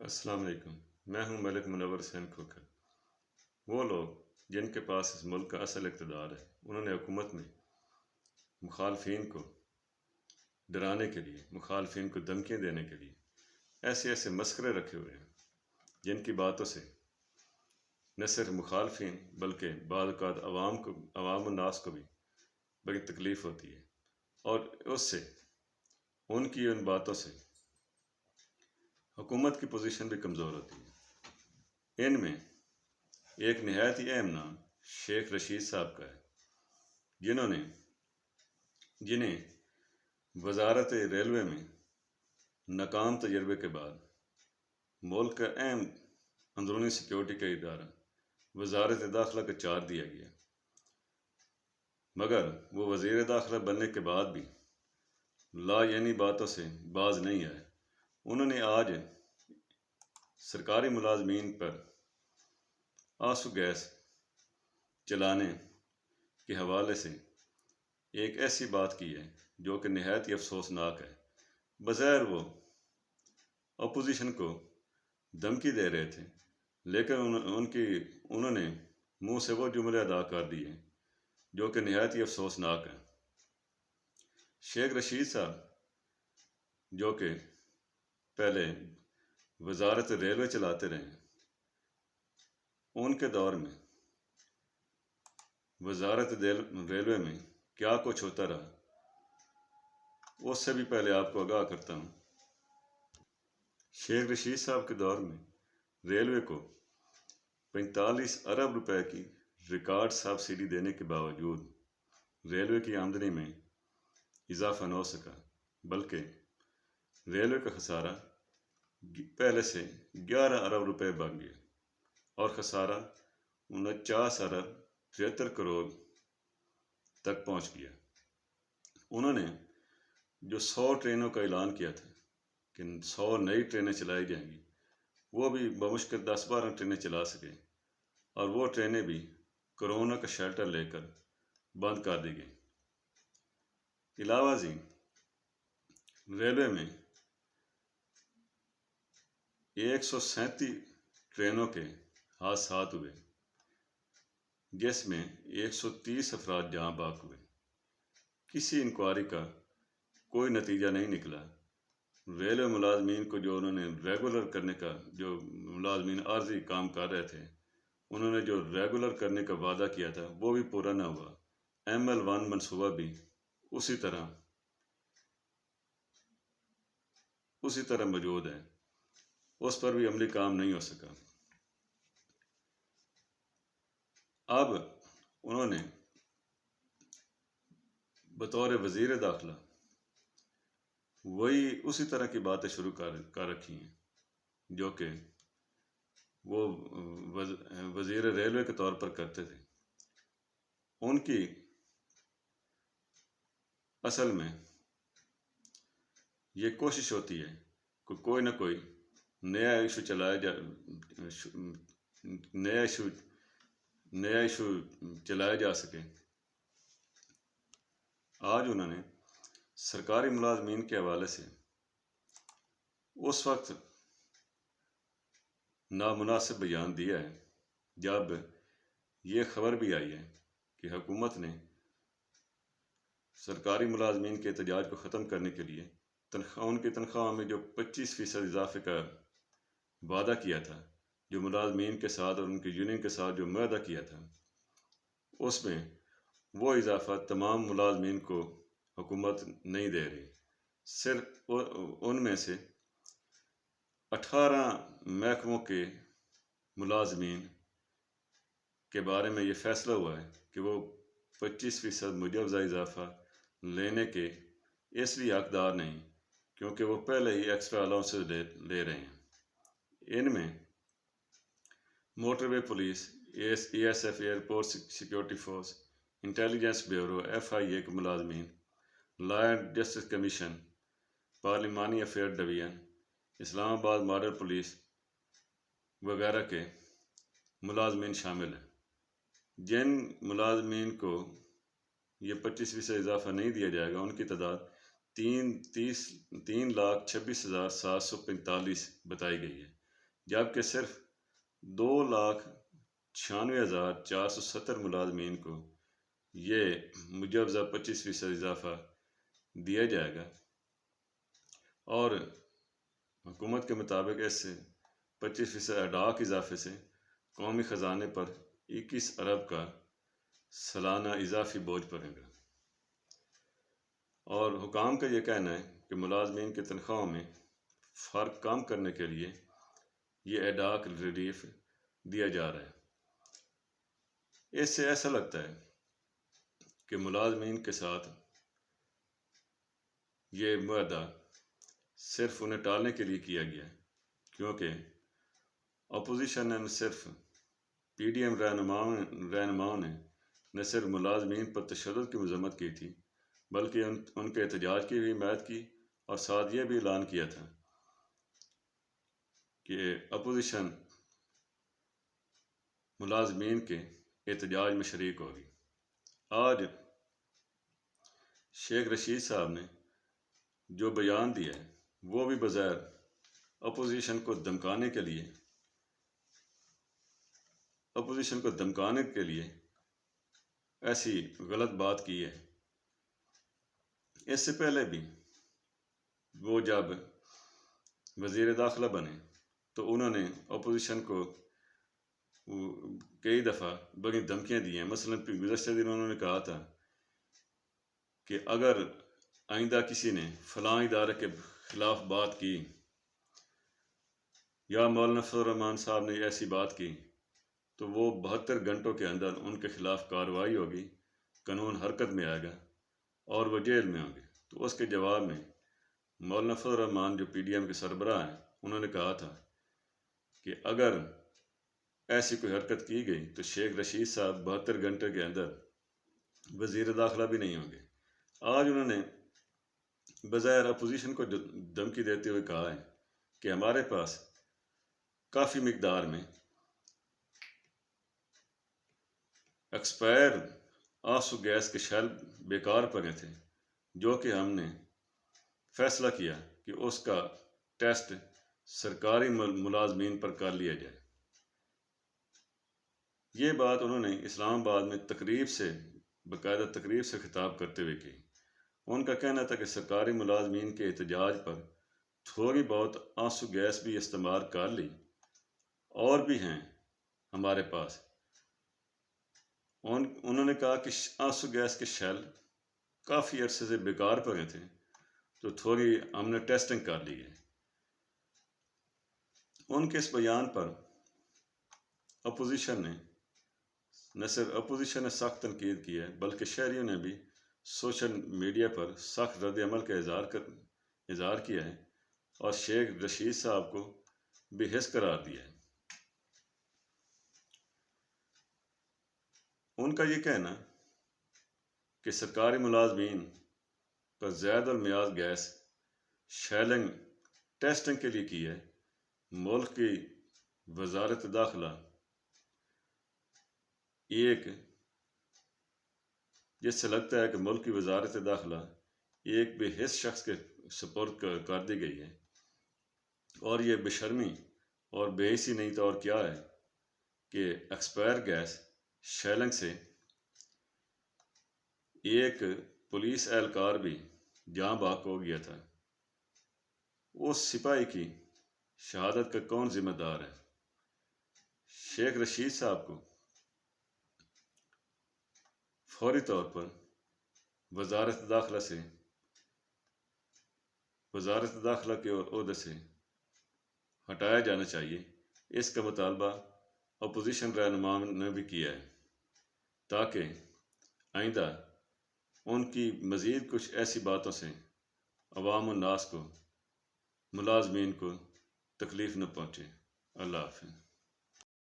السلام علیکم۔ میں ہوں ملک منور حسین کھوکھر۔ وہ لوگ جن کے پاس اس ملک کا اصل اقتدار ہے، انہوں نے حکومت میں مخالفین کو ڈرانے کے لیے، مخالفین کو دھمکیاں دینے کے لیے ایسے ایسے مسخرے رکھے ہوئے ہیں جن کی باتوں سے نہ صرف مخالفین بلکہ بعض اوقات عوام الناس کو بھی بڑی تکلیف ہوتی ہے، اور اس سے ان کی ان باتوں سے حکومت کی پوزیشن بھی کمزور ہوتی ہے۔ ان میں ایک نہایت ہی اہم نام شیخ رشید صاحب کا ہے، جنہیں وزارت ریلوے میں ناکام تجربے کے بعد ملک کا اہم اندرونی سیکیورٹی کا ادارہ وزارت داخلہ کا چارج دیا گیا، مگر وہ وزیر داخلہ بننے کے بعد بھی لا یعنی باتوں سے باز نہیں آئے۔ انہوں نے آج سرکاری ملازمین پر آنسو گیس چلانے کے حوالے سے ایک ایسی بات کی ہے جو کہ نہایت ہی افسوسناک ہے۔ بظاہر وہ اپوزیشن کو دھمکی دے رہے تھے، لیکن انہوں نے منہ سے وہ جملے ادا کر دیے جو کہ نہایت ہی افسوسناک ہیں۔ شیخ رشید صاحب جو کہ پہلے وزارت ریلوے چلاتے رہے، ان کے دور میں وزارت ریلوے میں کیا کچھ ہوتا رہا، اس سے بھی پہلے آپ کو آگاہ کرتا ہوں۔ شیخ رشید صاحب کے دور میں ریلوے کو 45 ارب روپے کی ریکارڈ سبسڈی دینے کے باوجود ریلوے کی آمدنی میں اضافہ نہ ہو سکا، بلکہ ریلوے کا خسارہ پہلے سے 11 ارب روپے بن گیا اور خسارہ 49 ارب 73 کروڑ تک پہنچ گیا۔ انہوں نے جو 100 ٹرینوں کا اعلان کیا تھا کہ 100 نئی ٹرینیں چلائی جائیں گی، وہ بھی بمشکل 10-12 ٹرینیں چلا سکے، اور وہ ٹرینیں بھی کرونا کا شیلٹر لے کر بند کر دی گئی۔ علاوہ ازیں ریلوے میں 137 ٹرینوں کے حادثات ہوئے، جس میں 130 افراد جاں بحق ہوئے۔ کسی انکوائری کا کوئی نتیجہ نہیں نکلا۔ ریلوے ملازمین کو جو انہوں نے ریگولر کرنے کا، جو ملازمین عارضی کام کر رہے تھے، انہوں نے جو ریگولر کرنے کا وعدہ کیا تھا وہ بھی پورا نہ ہوا۔ ML1 منصوبہ بھی اسی طرح موجود ہے، اس پر بھی عملی کام نہیں ہو سکا۔ اب انہوں نے بطور وزیر داخلہ وہی اسی طرح کی باتیں شروع کر رکھی ہیں جو کہ وہ وزیر ریلوے کے طور پر کرتے تھے۔ ان کی اصل میں یہ کوشش ہوتی ہے کہ کوئی نہ کوئی نیا ایشو چلایا جا سکے۔ آج انہوں نے سرکاری ملازمین کے حوالے سے اس وقت نامناسب بیان دیا ہے جب یہ خبر بھی آئی ہے کہ حکومت نے سرکاری ملازمین کے احتجاج کو ختم کرنے کے لیے ان کی تنخواہوں میں جو 25% اضافے کا وعدہ کیا تھا، جو ملازمین کے ساتھ اور ان کی یونین کے ساتھ جو معاہدہ کیا تھا، اس میں وہ اضافہ تمام ملازمین کو حکومت نہیں دے رہی۔ صرف ان میں سے 18 محکموں کے ملازمین کے بارے میں یہ فیصلہ ہوا ہے کہ وہ 25% مجوزہ اضافہ لینے کے اس لیے حقدار نہیں کیونکہ وہ پہلے ہی ایکسٹرا الاؤنسز لے رہے ہیں۔ ان میں motorway police, ESF airport security force, intelligence bureau, FIA کے ملازمین، لا اینڈ جسٹس کمیشن، پارلیمانی affair division, Islamabad model police وغیرہ کے ملازمین شامل ہیں۔ جن ملازمین کو یہ 25% اضافہ نہیں دیا جائے گا، ان کی تعداد 3,26,745 بتائی گئی ہے۔ جبکہ صرف 2,96,470 ملازمین کو یہ مجوزہ 25% اضافہ دیا جائے گا، اور حکومت کے مطابق اس سے 25% اڈاک اضافے سے قومی خزانے پر 21 ارب کا سالانہ اضافی بوجھ پڑے گا۔ اور حکام کا یہ کہنا ہے کہ ملازمین کی تنخواہوں میں فرق کم کرنے کے لیے یہ اڈاک ریلیف دیا جا رہا ہے۔ اس سے ایسا لگتا ہے کہ ملازمین کے ساتھ یہ معاہدہ صرف انہیں ٹالنے کے لیے کیا گیا ہے، کیونکہ اپوزیشن نے صرف PDM رہنماؤں نے نہ صرف ملازمین پر تشدد کی مذمت کی تھی، بلکہ ان کے احتجاج کی بھی حمایت کی، اور ساتھ یہ بھی اعلان کیا تھا کہ اپوزیشن ملازمین کے احتجاج میں شریک ہوگی۔ آج شیخ رشید صاحب نے جو بیان دیا ہے وہ بھی بظاہر اپوزیشن کو دمکانے کے لیے ایسی غلط بات کی ہے۔ اس سے پہلے بھی وہ جب وزیر داخلہ بنے تو انہوں نے اپوزیشن کو کئی دفعہ بڑی دھمکیاں دی ہیں۔ مثلا گزشتہ دن انہوں نے کہا تھا کہ اگر آئندہ کسی نے فلاں ادارے کے خلاف بات کی یا مولانا فضل الرحمان صاحب نے ایسی بات کی تو وہ 72 گھنٹوں کے اندر ان کے خلاف کارروائی ہوگی، قانون حرکت میں آئے گا اور وہ جیل میں ہوں گے۔ تو اس کے جواب میں مولانا فضل الرحمان جو PDM کے سربراہ ہیں، انہوں نے کہا تھا کہ اگر ایسی کوئی حرکت کی گئی تو شیخ رشید صاحب 72 گھنٹے کے اندر وزیر داخلہ بھی نہیں ہوں گے۔ آج انہوں نے بظاہر اپوزیشن کو دھمکی دیتے ہوئے کہا ہے کہ ہمارے پاس کافی مقدار میں ایکسپائر آنسو گیس کے شیل بیکار پڑے تھے، جو کہ ہم نے فیصلہ کیا کہ اس کا ٹیسٹ سرکاری ملازمین پر کر لیا جائے۔ یہ بات انہوں نے اسلام آباد میں باقاعدہ تقریب سے خطاب کرتے ہوئے کی۔ ان کا کہنا تھا کہ سرکاری ملازمین کے احتجاج پر تھوڑی بہت آنسو گیس بھی استعمال کر لی، اور بھی ہیں ہمارے پاس۔ انہوں نے کہا کہ آنسو گیس کے شیل کافی عرصے سے بیکار پڑے تھے، تو تھوڑی ہم نے ٹیسٹنگ کر لی ہے۔ ان کے اس بیان پر اپوزیشن نے سخت تنقید کی ہے، بلکہ شہریوں نے بھی سوشل میڈیا پر سخت رد عمل کا اظہار کیا ہے اور شیخ رشید صاحب کو بے حس قرار دیا ہے۔ ان کا یہ کہنا کہ سرکاری ملازمین پر زید المیعاد گیس شیلنگ ٹیسٹنگ کے لیے کی ہے، ملک کی وزارت داخلہ جس سے لگتا ہے کہ ملک کی وزارت داخلہ ایک بے حس شخص کے سپرد کر دی گئی ہے، اور یہ بے شرمی اور بے حسی نہیں تو اور کیا ہے کہ ایکسپائر گیس شیلنگ سے ایک پولیس اہلکار بھی جاں بحق ہو گیا تھا۔ اس سپاہی کی شہادت کا کون ذمہ دار ہے؟ شیخ رشید صاحب کو فوری طور پر وزارت داخلہ کے عہدے سے ہٹایا جانا چاہیے۔ اس کا مطالبہ اپوزیشن رہنماؤں نے بھی کیا ہے، تاکہ آئندہ ان کی مزید کچھ ایسی باتوں سے عوام الناس کو، ملازمین کو تکلیف نہ پہنچے۔ اللہ حافظ۔